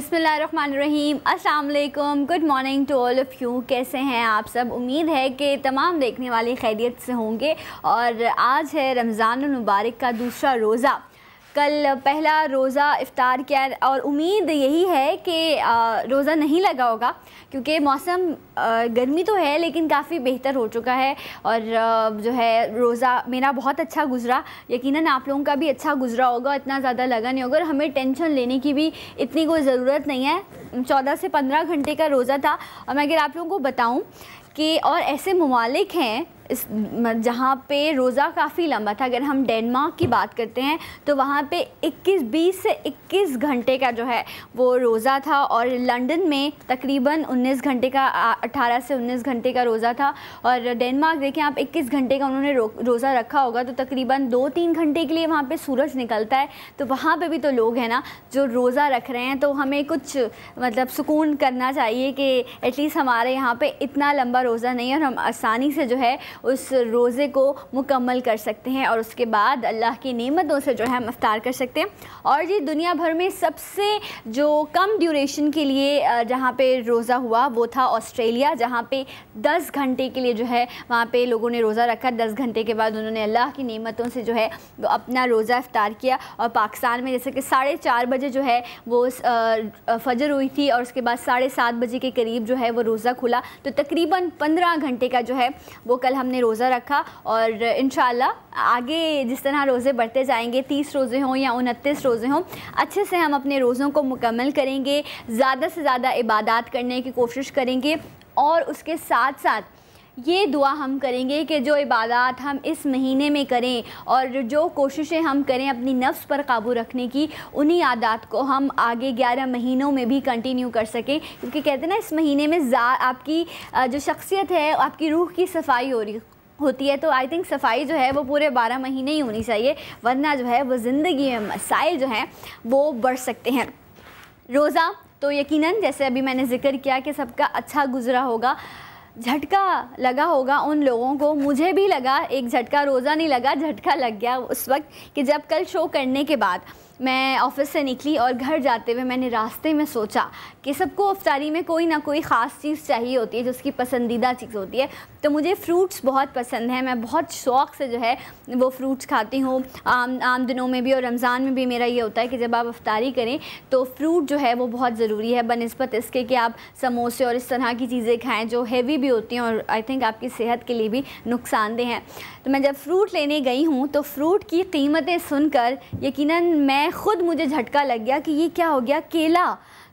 बिस्मिल्लाहिर्रहमानिर्रहीम, अस्सलाम वालेकुम, good morning to all of you. कैसे हैं आप सब? उम्मीद है कि तमाम देखने वाले खैरियत से होंगे। और आज है रमज़ानुल मुबारक का दूसरा रोज़ा। कल पहला रोज़ा इफ़्तार किया और उम्मीद यही है कि रोज़ा नहीं लगा होगा, क्योंकि मौसम गर्मी तो है लेकिन काफ़ी बेहतर हो चुका है। और जो है रोज़ा मेरा बहुत अच्छा गुज़रा, यकीनन आप लोगों का भी अच्छा गुज़रा होगा, इतना ज़्यादा लगा नहीं होगा। और हमें टेंशन लेने की भी इतनी कोई ज़रूरत नहीं है। 14 से 15 घंटे का रोज़ा था। और मैं अगर आप लोगों को बताऊँ कि और ऐसे ममालिक हैं इस जहाँ पे रोज़ा काफ़ी लंबा था। अगर हम डेनमार्क की बात करते हैं तो वहाँ पे 20 से 21 घंटे का जो है वो रोज़ा था। और लंदन में तकरीबन 19 घंटे का 18 से 19 घंटे का रोज़ा था। और डेनमार्क देखें आप, 21 घंटे का उन्होंने रोज़ा रखा होगा, तो तकरीबन 2-3 घंटे के लिए वहाँ पे सूरज निकलता है। तो वहाँ पे भी तो लोग हैं ना जो रोज़ा रख रहे हैं, तो हमें कुछ मतलब सुकून करना चाहिए कि एटलीस्ट हमारे यहाँ पर इतना लंबा रोज़ा नहीं है और हम आसानी से जो है उस रोज़े को मुकम्मल कर सकते हैं। और उसके बाद अल्लाह की नेमतों से जो है हम इफ्तार कर सकते हैं। और ये दुनिया भर में सबसे जो कम ड्यूरेशन के लिए जहाँ पे रोज़ा हुआ वो था ऑस्ट्रेलिया, जहाँ पे 10 घंटे के लिए जो है वहाँ पे लोगों ने रोज़ा रखा। 10 घंटे के बाद उन्होंने अल्लाह की नेमतों से जो है वो अपना रोज़ा इफ्तार किया। और पाकिस्तान में जैसे कि 4:30 बजे जो है वो फजर हुई थी और उसके बाद 7:30 बजे के करीब जो है वो रोज़ा खुला। तो तकरीबन 15 घंटे का जो है वो कल हमने रोज़ा रखा। और इंशाअल्लाह आगे जिस तरह रोज़े बढ़ते जाएंगे, 30 रोज़े हों या 29 रोज़े हों, अच्छे से हम अपने रोज़ों को मुकम्मल करेंगे, ज़्यादा से ज़्यादा इबादत करने की कोशिश करेंगे। और उसके साथ साथ ये दुआ हम करेंगे कि जो इबादत हम इस महीने में करें और जो कोशिशें हम करें अपनी नफ्स पर काबू रखने की, उन्हीं आदत को हम आगे 11 महीनों में भी कंटिन्यू कर सकें। क्योंकि कहते हैं ना, इस महीने में आपकी जो शख्सियत है, आपकी रूह की सफाई होती है। तो आई थिंक सफाई जो है वो पूरे 12 महीने ही होनी चाहिए, वरना जो है वो ज़िंदगी में मसाइल जो हैं वो बढ़ सकते हैं। रोज़ा तो यकीनन जैसे अभी मैंने ज़िक्र किया कि सबका अच्छा गुज़रा होगा। झटका लगा होगा उन लोगों को, मुझे भी लगा, एक झटका रोज़ा नहीं लगा, झटका लग गया उस वक्त कि जब कल शो करने के बाद मैं ऑफ़िस से निकली और घर जाते हुए मैंने रास्ते में सोचा कि सबको इफ्तारी में कोई ना कोई ख़ास चीज़ चाहिए होती है जो उसकी पसंदीदा चीज़ होती है। तो मुझे फ़्रूट्स बहुत पसंद हैं, मैं बहुत शौक़ से जो है वो फ़्रूट्स खाती हूँ। आम दिनों में भी और रमज़ान में भी मेरा ये होता है कि जब आप इफ्तारी करें तो फ्रूट जो है वो बहुत ज़रूरी है, बनिस्बत इसके कि आप समोसे और इस तरह की चीज़ें खाएँ जो हैवी भी होती हैं और आई थिंक आपकी सेहत के लिए भी नुकसानदेह हैं। तो मैं जब फ़्रूट लेने गई हूँ तो फ़्रूट की कीमतें सुनकर यकीनन मुझे झटका लग गया कि ये क्या हो गया। केला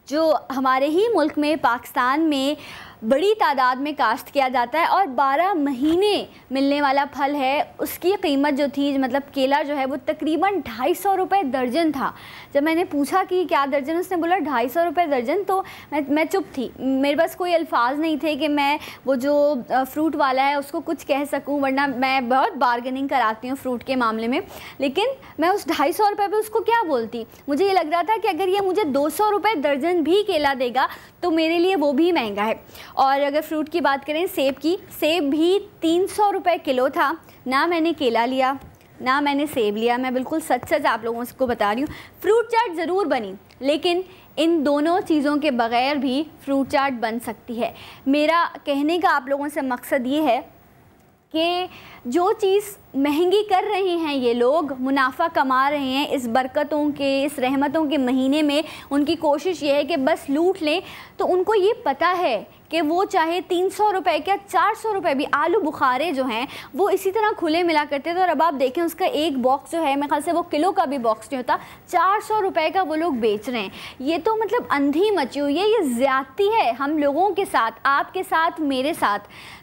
जो हमारे ही मुल्क में, पाकिस्तान में बड़ी तादाद में काश्त किया जाता है और 12 महीने मिलने वाला फल है, उसकी कीमत जो थी, मतलब केला जो है वो तकरीबन 250 रुपये दर्जन था। जब मैंने पूछा कि क्या दर्जन, उसने बोला 250 रुपये दर्जन। तो मैं चुप थी, मेरे पास कोई अल्फाज नहीं थे कि मैं वो जो फ्रूट वाला है उसको कुछ कह सकूं, वरना मैं बहुत बार्गेनिंग कराती हूँ फ्रूट के मामले में। लेकिन मैं उस 250 रुपये पर उसको क्या बोलती। मुझे ये लग रहा था कि अगर ये मुझे 200 रुपये दर्जन भी केला देगा तो मेरे लिए वो भी महंगा है। और अगर फ्रूट की बात करें, सेब की, सेब भी 300 रुपये किलो था। ना मैंने केला लिया ना मैंने सेब लिया, मैं बिल्कुल सच आप लोगों को बता रही हूँ। फ्रूट चाट ज़रूर बनी, लेकिन इन दोनों चीज़ों के बग़ैर भी फ्रूट चाट बन सकती है। मेरा कहने का आप लोगों से मकसद ये है कि जो चीज़ महंगी कर रहे हैं ये लोग, मुनाफा कमा रहे हैं इस बरकतों के, इस रहमतों के महीने में, उनकी कोशिश ये है कि बस लूट लें। तो उनको ये पता है कि वो चाहे 300 रुपये क्या 400 रुपये भी, आलू बुखारे जो हैं वो इसी तरह खुले मिला करते थे। और अब आप देखें उसका एक बॉक्स जो है, मेरे ख्याल से वो किलो का भी बॉक्स नहीं होता, 400 रुपये का वो लोग बेच रहे हैं। ये तो मतलब अंधी मची हुई है, ये ज़्यादती है हम लोगों के साथ, आपके साथ, मेरे साथ।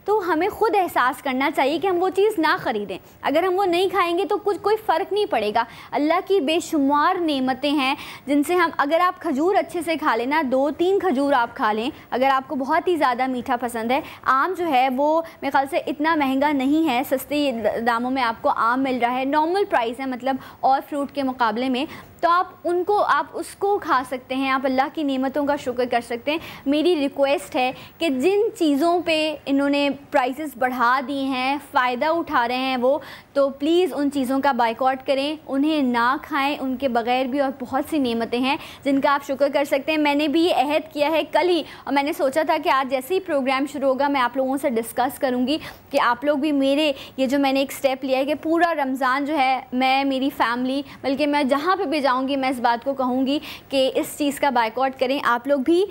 तो हमें ख़ुद एहसास करना चाहिए कि हम वो चीज़ ना ख़रीदें। अगर हम वो नहीं खाएंगे तो कोई फ़र्क नहीं पड़ेगा। अल्लाह की बेशुमार नेमतें हैं जिनसे हम, अगर आप खजूर अच्छे से खा लेना, 2-3 खजूर आप खा लें, अगर आपको बहुत ही ज़्यादा मीठा पसंद है। आम जो है वो मेरे ख्याल से इतना महंगा नहीं है, सस्ते दामों में आपको आम मिल रहा है, नॉर्मल प्राइस है मतलब और फ्रूट के मुकाबले में। तो आप उसको खा सकते हैं, आप अल्लाह की नेमतों का शुक्र कर सकते हैं। मेरी रिक्वेस्ट है कि जिन चीज़ों पे इन्होंने प्राइसेस बढ़ा दी हैं, फ़ायदा उठा रहे हैं वो, तो प्लीज़ उन चीज़ों का बायकॉट करें, उन्हें ना खाएं। उनके बगैर भी और बहुत सी नेमतें हैं जिनका आप शुक्र कर सकते हैं। मैंने भी ये अहद किया है कल ही, और मैंने सोचा था कि आज जैसे ही प्रोग्राम शुरू होगा मैं आप लोगों से डिस्कस करूँगी कि आप लोग भी मेरे ये जो मैंने एक स्टेप लिया है कि पूरा रमज़ान जो है मैं, मेरी फैमिली, बल्कि मैं जहाँ पर भी जाऊँगी मैं इस बात को कहूँगी कि इस चीज़ का बायकॉट करें। आप लोग भी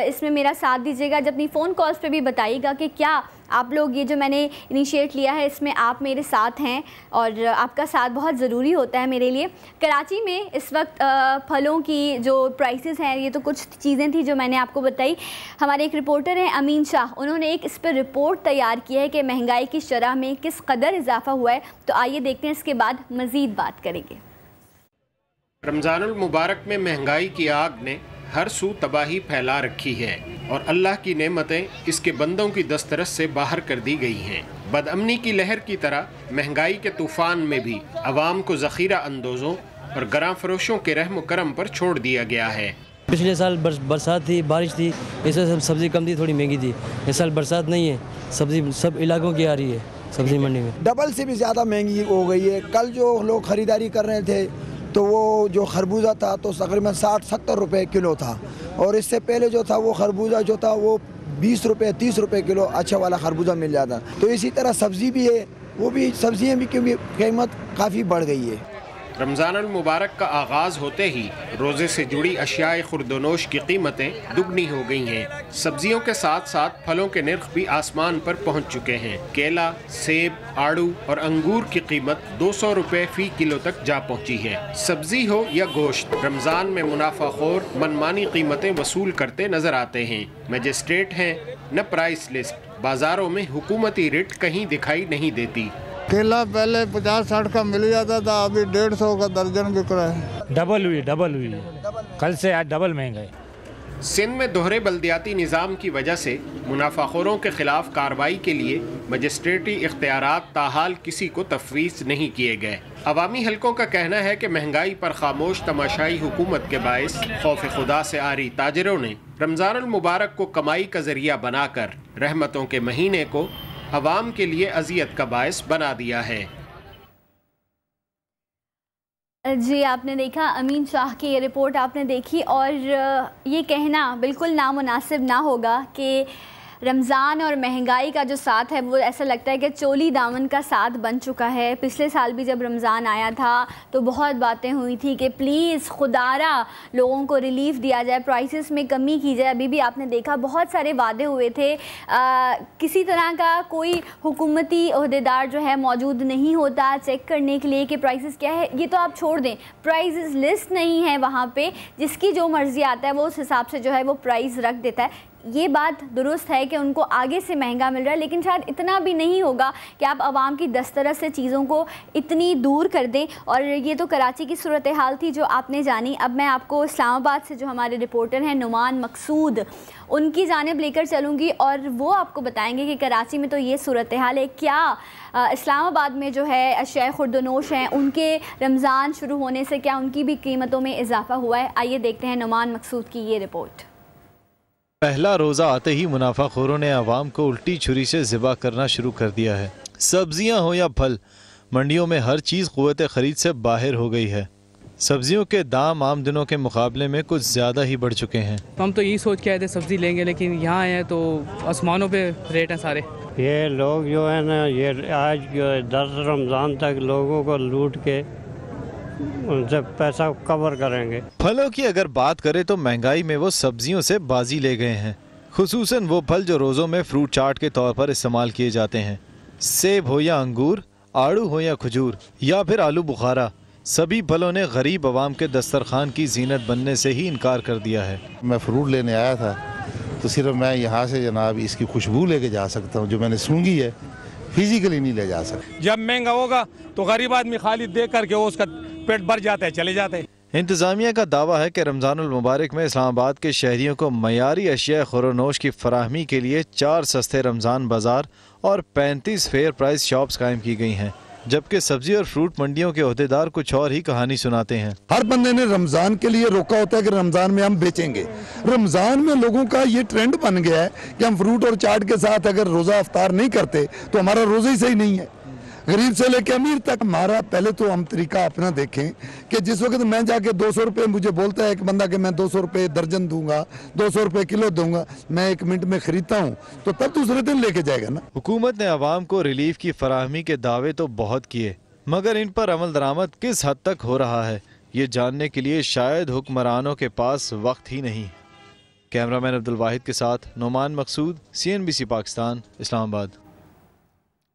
इसमें मेरा साथ दीजिएगा। जब अपनी फ़ोन कॉल्स पे भी बताइएगा कि क्या आप लोग ये जो मैंने इनिशिएट लिया है इसमें आप मेरे साथ हैं, और आपका साथ बहुत ज़रूरी होता है मेरे लिए। कराची में इस वक्त फलों की जो प्राइसेस हैं, ये तो कुछ चीज़ें थी जो मैंने आपको बताई। हमारे एक रिपोर्टर हैं अमीन शाह, उन्होंने एक इस पर रिपोर्ट तैयार की है कि महंगाई की शरह में किस कदर इजाफा हुआ है। तो आइए देखते हैं, इसके बाद मज़ीद बात करेंगे। रमज़ानुल मुबारक में महंगाई की आग ने हर सू तबाही फैला रखी है और अल्लाह की नेमतें इसके बंदों की दस्तरस से बाहर कर दी गई हैं। बदअमनी की लहर की तरह महंगाई के तूफ़ान में भी अवाम को ज़ख़ीरा अंदोज़ों और गरां फरोशों के रहम करम पर छोड़ दिया गया है। पिछले साल बरसात थी, बारिश थी, इस वजह से सब्ज़ी कम थी, थोड़ी महंगी थी। इस साल बरसात नहीं है, सब्ज़ी सब इलाकों की आ रही है सब्ज़ी मंडी में। डबल से भी ज़्यादा महंगी हो गई है। कल जो लोग ख़रीदारी कर रहे थे तो वो जो खरबूजा था तो तकरीबन 60-70 रुपये किलो था, और इससे पहले जो था वो खरबूजा जो था वो 20 रुपये 30 रुपये किलो अच्छा वाला खरबूजा मिल जाता। तो इसी तरह सब्ज़ी भी है, वो भी सब्ज़ियाँ भी की कीमत काफ़ी बढ़ गई है। रमज़ानुल मुबारक का आगाज़ होते ही रोज़े से जुड़ी अशियाए खुर्दोनोश की कीमतें दुगनी हो गई हैं। सब्जियों के साथ साथ फलों के निर्ख भी आसमान पर पहुंच चुके हैं। केला, सेब, आड़ू और अंगूर की कीमत 200 रुपये फ़ी किलो तक जा पहुंची है। सब्जी हो या गोश्त, रमज़ान में मुनाफाखोर मनमानी कीमतें वसूल करते नजर आते हैं। मजिस्ट्रेट हैं न प्राइस लिस्ट, बाज़ारों में हुकूमती रेट कहीं दिखाई नहीं देती। केला पहले 50-60 का मिल जाता था, अभी 150 का दर्जन बिक रहा है। डबल हुई कल से आज डबल महंगाई। सिंध में दोहरे बल्दियाती निज़ाम की वजह से मुनाफाखोरों के खिलाफ कार्रवाई के लिए मजिस्ट्रेटी इख्तियारात ताहाल किसी को तफवीज़ नहीं किए गए। अवामी हलकों का कहना है कि महंगाई पर खामोश तमाशाई हुकूमत के बायस खौफ खुदा से आरी ताजरों ने रमज़ानुल मुबारक को कमाई का जरिया बनाकर रहमतों के महीने को अवाम के लिए अजियत का बायस बना दिया है। जी, आपने देखा अमीन शाह की ये रिपोर्ट आपने देखी, और ये कहना बिल्कुल नामुनासिब ना होगा कि रमज़ान और महंगाई का जो साथ है वो ऐसा लगता है कि चोली दामन का साथ बन चुका है। पिछले साल भी जब रमज़ान आया था तो बहुत बातें हुई थी कि प्लीज़ खुदारा लोगों को रिलीफ़ दिया जाए, प्राइसेस में कमी की जाए। अभी भी आपने देखा बहुत सारे वादे हुए थे, किसी तरह का कोई हुकूमती ओहदेदार जो है मौजूद नहीं होता चेक करने के लिए कि प्राइसेस क्या है। ये तो आप छोड़ दें, प्राइसेस लिस्ट नहीं है वहाँ पे, जिसकी जो मर्ज़ी आता है वो उस हिसाब से जो है वो प्राइस रख देता है। ये बात दुरुस्त है कि उनको आगे से महंगा मिल रहा है, लेकिन शायद इतना भी नहीं होगा कि आप आवाम की दस्तरस से चीज़ों को इतनी दूर कर दें। और ये तो कराची की सूरत हाल थी जो आपने जानी। अब मैं आपको इस्लामाबाद से जो हमारे रिपोर्टर हैं नुमान मकसूद, उनकी जानिब लेकर चलूँगी और वो आपको बताएंगे कि कराची में तो ये सूरत हाल है, क्या इस्लामाबाद में जो है अशिया खुर्दोनोश हैं उनके रमज़ान शुरू होने से क्या उनकी भी कीमतों में इजाफा हुआ है। आइए देखते हैं नुमान मकसूद की ये रिपोर्ट। पहला रोज़ा आते ही मुनाफाखोरों ने आवाम को उल्टी छुरी से ज़िबा करना शुरू कर दिया है। सब्जियां हो या फल, मंडियों में हर चीज़ क़ुव्वत ख़रीद से बाहर हो गई है। सब्जियों के दाम आम दिनों के मुकाबले में कुछ ज़्यादा ही बढ़ चुके हैं। हम तो यही सोच के आए थे सब्ज़ी लेंगे, लेकिन यहाँ आए हैं तो आसमानों पे रेट हैं सारे। ये लोग जो है ना, ये आज 10 रमज़ान तक लोगों को लूट के उनसे पैसा कवर करेंगे। फलों की अगर बात करें तो महंगाई में वो सब्जियों से बाजी ले गए हैं, खुसूसन वो फल जो रोज़ों में फ्रूट चाट के तौर पर इस्तेमाल किए जाते हैं। सेब हो या अंगूर, आड़ू हो या खजूर या फिर आलू बुखारा, सभी फलों ने गरीब आवाम के दस्तरखान की जीनत बनने से ही इनकार कर दिया है। मैं फ्रूट लेने आया था तो सिर्फ मैं यहाँ से जनाब इसकी खुशबू लेके जा सकता हूँ, जो मैंने सूंघी है फिजिकली नहीं ले जा सकता। जब महंगा होगा तो गरीब आदमी खाली देख करके वो उसका पेट भर जाता है, चले जाते हैं। इंतज़ामिया का दावा है कि रमज़ानुल मुबारक में इस्लामाबाद के शहरियों को मयारी अशिया खुरोनोश की फराहमी के लिए 4 सस्ते रमज़ान बाज़ार और 35 फेयर प्राइस शॉप्स कायम की गई हैं। जबकि सब्जी और फ्रूट मंडियों के ओहदेदार कुछ और ही कहानी सुनाते हैं। हर बंदे ने रमजान के लिए रोका होता है कि रमजान में हम बेचेंगे। रमजान में लोगों का ये ट्रेंड बन गया है कि हम फ्रूट और चाट के साथ अगर रोजा अफ्तार नहीं करते तो हमारा रोजा ही सही नहीं है। गरीब से लेकर अमीर तक हमारा पहले तो हम तरीका अपना देखें कि जिस वक्त मैं जाके 200 रुपये मुझे बोलता है एक बंदा कि मैं 200 रुपये दर्जन दूंगा, 200 रुपये किलो दूंगा, मैं 1 मिनट में खरीदता हूँ तो तब दूसरे दिन लेके जाएगा ना। हुकूमत ने अवाम को रिलीफ की फराहमी के दावे तो बहुत किए, मगर इन पर अमल दरामद किस हद तक हो रहा है ये जानने के लिए शायद हुक्मरानों के पास वक्त ही नहीं। कैमरामैन अब्दुल वाहिद के साथ नोमान मकसूद, CNBC पाकिस्तान, इस्लामाबाद।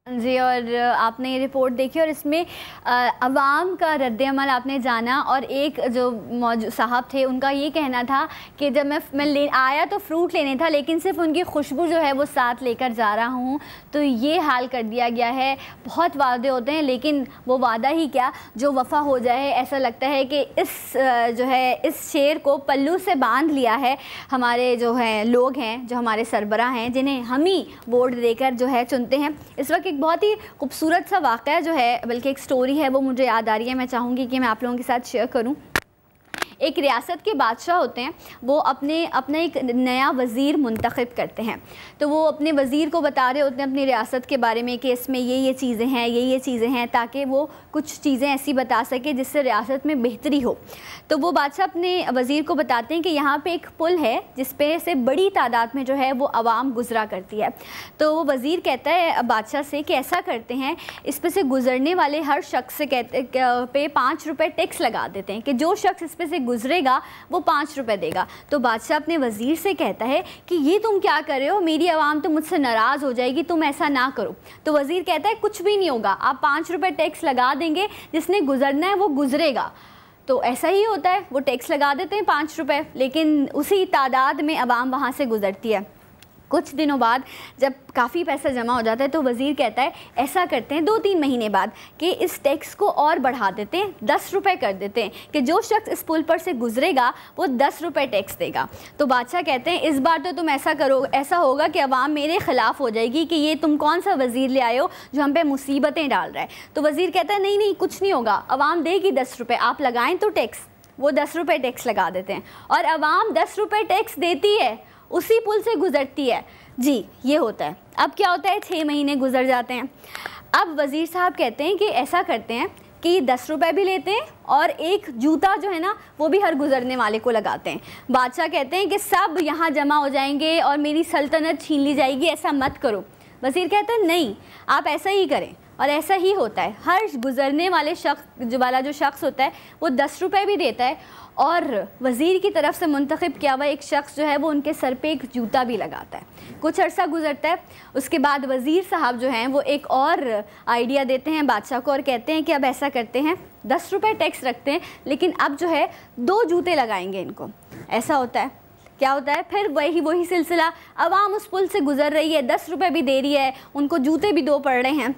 जी, और आपने ये रिपोर्ट देखी और इसमें अवाम का रद्द-ए-अमल आपने जाना, और एक जो मौजूद साहब थे उनका ये कहना था कि जब मैं आया तो फ्रूट लेने था, लेकिन सिर्फ उनकी खुशबू जो है वो साथ लेकर जा रहा हूँ, तो ये हाल कर दिया गया है। बहुत वादे होते हैं लेकिन वो वादा ही क्या जो वफ़ा हो जाए। ऐसा लगता है कि इस शेर को पल्लू से बांध लिया है हमारे जो हैं लोग हैं, जो हमारे सरबराह हैं, जिन्हें हम ही वोट देकर जो है चुनते हैं। इस वक्त बहुत ही खूबसूरत सा वाक़या जो है, बल्कि एक स्टोरी है, वो मुझे याद आ रही है, मैं चाहूँगी कि मैं आप लोगों के साथ शेयर करूँ। एक रियासत के बादशाह होते हैं, वो अपना एक नया वज़ीर मुंतखब करते हैं। तो वो अपने वज़ीर को बता रहे होते हैं अपनी रियासत के बारे में कि इसमें ये चीज़ें हैं, ये चीज़ें हैं, ताकि वो कुछ चीज़ें ऐसी बता सके जिससे रियासत में बेहतरी हो। तो वो बादशाह अपने वज़ीर को बताते हैं कि यहाँ पे एक पुल है जिस पे से बड़ी तादाद में जो है वो आवाम गुज़रा करती है। तो वो वज़ीर कहता है बादशाह से कि ऐसा करते हैं, इस पे से गुज़रने वाले हर शख्स से पे 5 रुपये टैक्स लगा देते हैं कि जो शख्स इस पे से गुजरेगा वो 5 रुपए देगा। तो बादशाह अपने वज़ीर से कहता है कि ये तुम क्या कर रहे हो, मेरी आवाम तो मुझसे नाराज़ हो जाएगी, तुम ऐसा ना करो। तो वज़ीर कहता है कुछ भी नहीं होगा, आप 5 रुपए टैक्स लगा देंगे, जिसने गुजरना है वो गुजरेगा। तो ऐसा ही होता है, वो टैक्स लगा देते हैं 5 रुपए, लेकिन उसी तादाद में आवाम वहाँ से गुजरती है। कुछ दिनों बाद जब काफ़ी पैसा जमा हो जाता है तो वज़ीर कहता है ऐसा करते हैं 2-3 महीने बाद कि इस टैक्स को और बढ़ा देते हैं, 10 रुपये कर देते हैं कि जो शख्स इस पुल पर से गुजरेगा वो 10 रुपये टैक्स देगा। तो बादशाह कहते हैं इस बार तो तुम ऐसा करो, ऐसा होगा कि अवाम मेरे ख़िलाफ़ हो जाएगी कि ये तुम कौन सा वज़ीर ले आए हो जो हम पे मुसीबतें डाल रहा है। तो वज़ीर कहता है नहीं कुछ नहीं होगा, अवाम देगी 10 रुपये, आप लगाएँ तो टैक्स। वो 10 रुपये टैक्स लगा देते हैं और अवाम 10 रुपये टैक्स देती है, उसी पुल से गुज़रती है। जी, ये होता है। अब क्या होता है, 6 महीने गुजर जाते हैं। अब वज़ीर साहब कहते हैं कि ऐसा करते हैं कि 10 रुपये भी लेते हैं और एक जूता जो है ना वो भी हर गुज़रने वाले को लगाते हैं। बादशाह कहते हैं कि सब यहाँ जमा हो जाएंगे और मेरी सल्तनत छीन ली जाएगी, ऐसा मत करो। वज़ीर कहते हैं नहीं, आप ऐसा ही करें। और ऐसा ही होता है, हर गुज़रने वाले जो शख्स होता है वो 10 रुपये भी देता है और वज़ीर की तरफ से मुंतखब किया हुआ एक शख्स जो है वो उनके सर पे एक जूता भी लगाता है। कुछ अरसा गुजरता है, उसके बाद वज़ीर साहब जो हैं वो एक और आइडिया देते हैं बादशाह को और कहते हैं कि अब ऐसा करते हैं 10 रुपये टैक्स रखते हैं, लेकिन अब जो है 2 जूते लगाएंगे इनको। ऐसा होता है, क्या होता है फिर वही सिलसिला, अवाम उस पुल से गुज़र रही है, 10 रुपये भी दे रही है, उनको जूते भी 2 पड़ रहे हैं।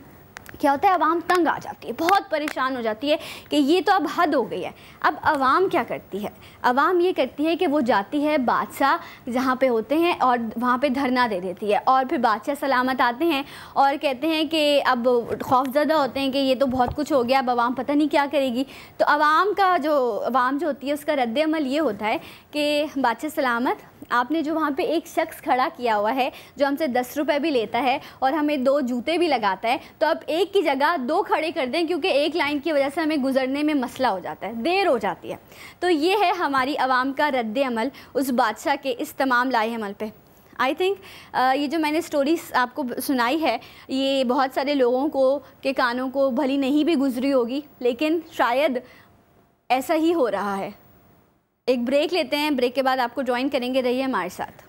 क्या होता है, अवाम तंग आ जाती है, बहुत परेशान हो जाती है कि ये तो अब हद हो गई है। अब अवाम क्या करती है, अवाम ये करती है कि वो जाती है बादशाह जहाँ पे होते हैं और वहाँ पे धरना दे देती है और फिर बादशाह सलामत आते हैं और कहते हैं कि अब खौफज़दा होते हैं कि ये तो बहुत कुछ हो गया, अब अवाम पता नहीं क्या करेगी। तो अवाम जो होती है उसका रद्द-ए-अमल ये होता है कि बादशाह सलामत, आपने जो वहाँ पे एक शख्स खड़ा किया हुआ है जो हमसे 10 रुपये भी लेता है और हमें 2 जूते भी लगाता है, तो अब एक की जगह 2 खड़े कर दें, क्योंकि एक लाइन की वजह से हमें गुजरने में मसला हो जाता है, देर हो जाती है। तो ये है हमारी आवाम का रद्द-ए-अमल उस बादशाह के इस तमाम लाए-अमल पे। आई थिंक ये जो मैंने स्टोरीज आपको सुनाई है ये बहुत सारे लोगों के कानों को भली नहीं भी गुजरी होगी, लेकिन शायद ऐसा ही हो रहा है। एक ब्रेक लेते हैं, ब्रेक के बाद आपको ज्वाइन करेंगे, रहिए हमारे साथ।